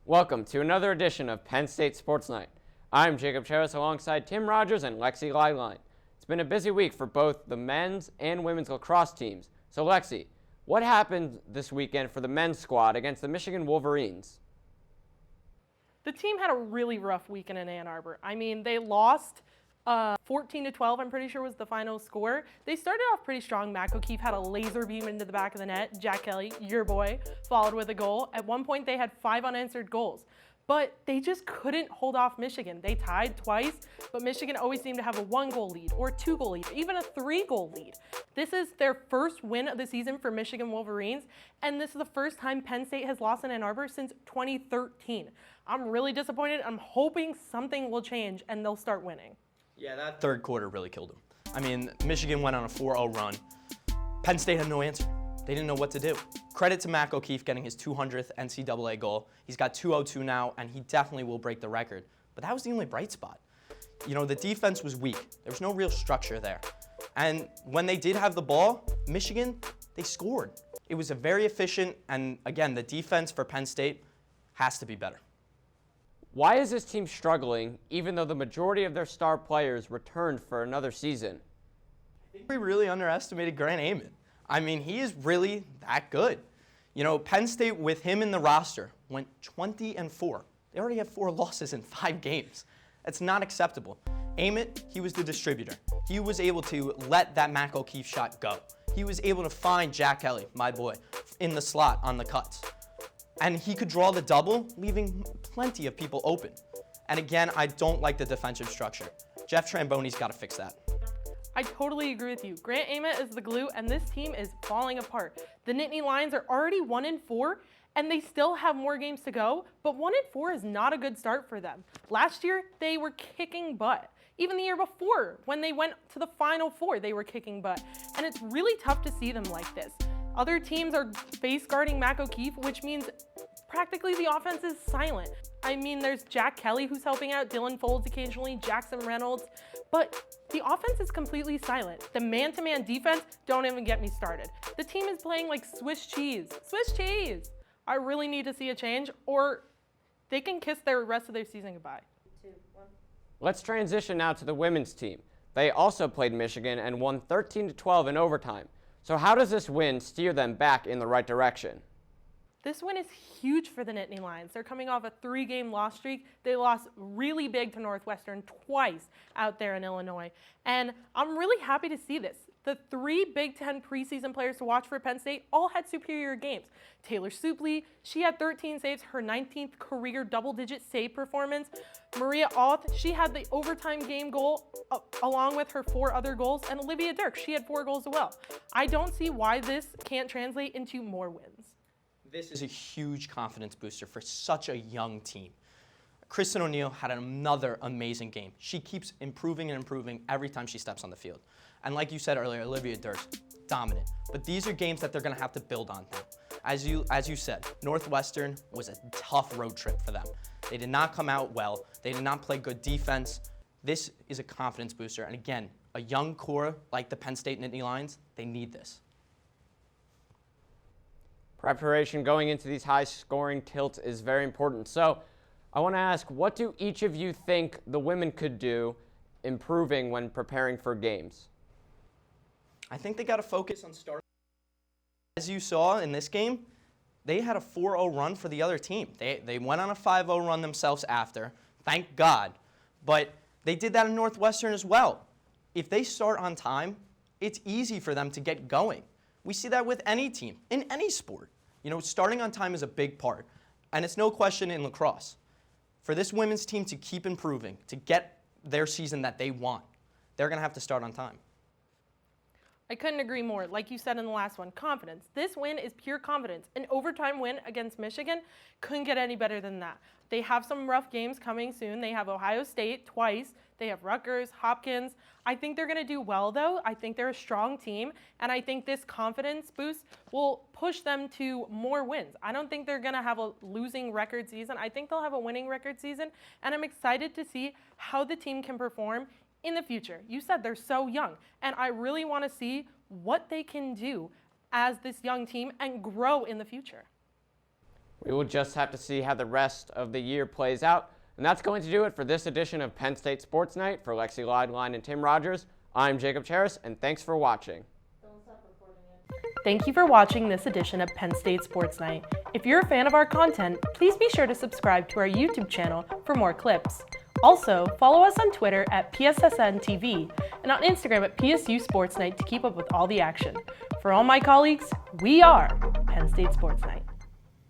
Welcome to another edition of Penn State Sports Night. I'm Jacob Cheris alongside Tim Rogers and Lexy Leidlein. It's been a busy week for both the men's and women's lacrosse teams. So Lexy, what happened this weekend for the men's squad against the Michigan Wolverines? The team had a really rough weekend in Ann Arbor. I mean, they lost 14-12, I'm pretty sure was the final score. They started off pretty strong. Matt O'Keefe had a laser beam into the back of the net. Jack Kelly, your boy, followed with a goal. At one point, they had 5 unanswered goals. But they just couldn't hold off Michigan. They tied twice, but Michigan always seemed to have a 1-goal lead or 2-goal lead, even a 3-goal lead. This is their first win of the season for Michigan Wolverines, and this is the first time Penn State has lost in Ann Arbor since 2013. I'm really disappointed. I'm hoping something will change and they'll start winning. Yeah, that third quarter really killed them. I mean, Michigan went on a 4-0 run. Penn State had no answer. They didn't know what to do. Credit to Matt O'Keefe getting his 200th NCAA goal. He's got 202 now, and he definitely will break the record. But that was the only bright spot. You know, the defense was weak. There was no real structure there. And when they did have the ball, Michigan, they scored. It was a very efficient, and again, the defense for Penn State has to be better. Why is this team struggling even though the majority of their star players returned for another season? I think we really underestimated Grant Amon. I mean, he is really that good. You know, Penn State with him in the roster went 20-4. They already have 4 losses in 5 games. That's not acceptable. Amon, he was the distributor. He was able to let that Matt O'Keefe shot go. He was able to find Jack Kelly, my boy, in the slot on the cuts. And he could draw the double, leaving plenty of people open. And again, I don't like the defensive structure. Jeff Tramboni's got to fix that. I totally agree with you. Grant Amon is the glue, and this team is falling apart. The Nittany Lions are already 1-4, and they still have more games to go, but 1-4 is not a good start for them. Last year, they were kicking butt. Even the year before, when they went to the Final Four, they were kicking butt. And it's really tough to see them like this. Other teams are face guarding Matt O'Keefe, which means practically the offense is silent. I mean, there's Jack Kelly who's helping out, Dylan Folds occasionally, Jackson Reynolds, but the offense is completely silent. The man-to-man defense, don't even get me started. The team is playing like Swiss cheese. Swiss cheese! I really need to see a change, or they can kiss the rest of their season goodbye. 2, 1. Let's transition now to the women's team. They also played Michigan and won 13-12 in overtime. So how does this win steer them back in the right direction? This win is huge for the Nittany Lions. They're coming off a 3-game loss streak. They lost really big to Northwestern twice out there in Illinois. And I'm really happy to see this. The 3 Big Ten preseason players to watch for Penn State all had superior games. Taylor Supley, she had 13 saves, her 19th career double-digit save performance. Maria Auth, she had the overtime game goal along with her 4 other goals. And Olivia Dirk, she had 4 goals as well. I don't see why this can't translate into more wins. This is a huge confidence booster for such a young team. Kristen O'Neill had another amazing game. She keeps improving and improving every time she steps on the field. And like you said earlier, Olivia Durst, dominant. But these are games that they're going to have to build on now. As you said, Northwestern was a tough road trip for them. They did not come out well. They did not play good defense. This is a confidence booster. And again, a young core like the Penn State Nittany Lions, they need this. Preparation going into these high-scoring tilts is very important. So I want to ask, what do each of you think the women could do improving when preparing for games? I think they got to focus on starting. As you saw in this game, they had a 4-0 run for the other team. They went on a 5-0 run themselves after, thank God. But they did that in Northwestern as well. If they start on time, it's easy for them to get going. We see that with any team, in any sport. You know, starting on time is a big part. And it's no question in lacrosse. For this women's team to keep improving, to get their season that they want, they're going to have to start on time. I couldn't agree more. Like you said in the last one, confidence. This win is pure confidence. An overtime win against Michigan couldn't get any better than that. They have some rough games coming soon. They have Ohio State twice. They have Rutgers, Hopkins. I think they're going to do well, though. I think they're a strong team, and I think this confidence boost will push them to more wins. I don't think they're going to have a losing record season. I think they'll have a winning record season, and I'm excited to see how the team can perform in the future. You said they're so young, and I really want to see what they can do as this young team and grow in the future. We will just have to see how the rest of the year plays out. And that's going to do it for this edition of Penn State Sports Night. For Lexy Leidlein and Tim Rogers, I'm Jacob Cheris, and thanks for watching. Thank you for watching this edition of Penn State Sports Night. If you're a fan of our content, please be sure to subscribe to our YouTube channel for more clips. Also, follow us on Twitter at PSSN TV and on Instagram at PSU Sports Night to keep up with all the action. For all my colleagues, we are Penn State Sports Night.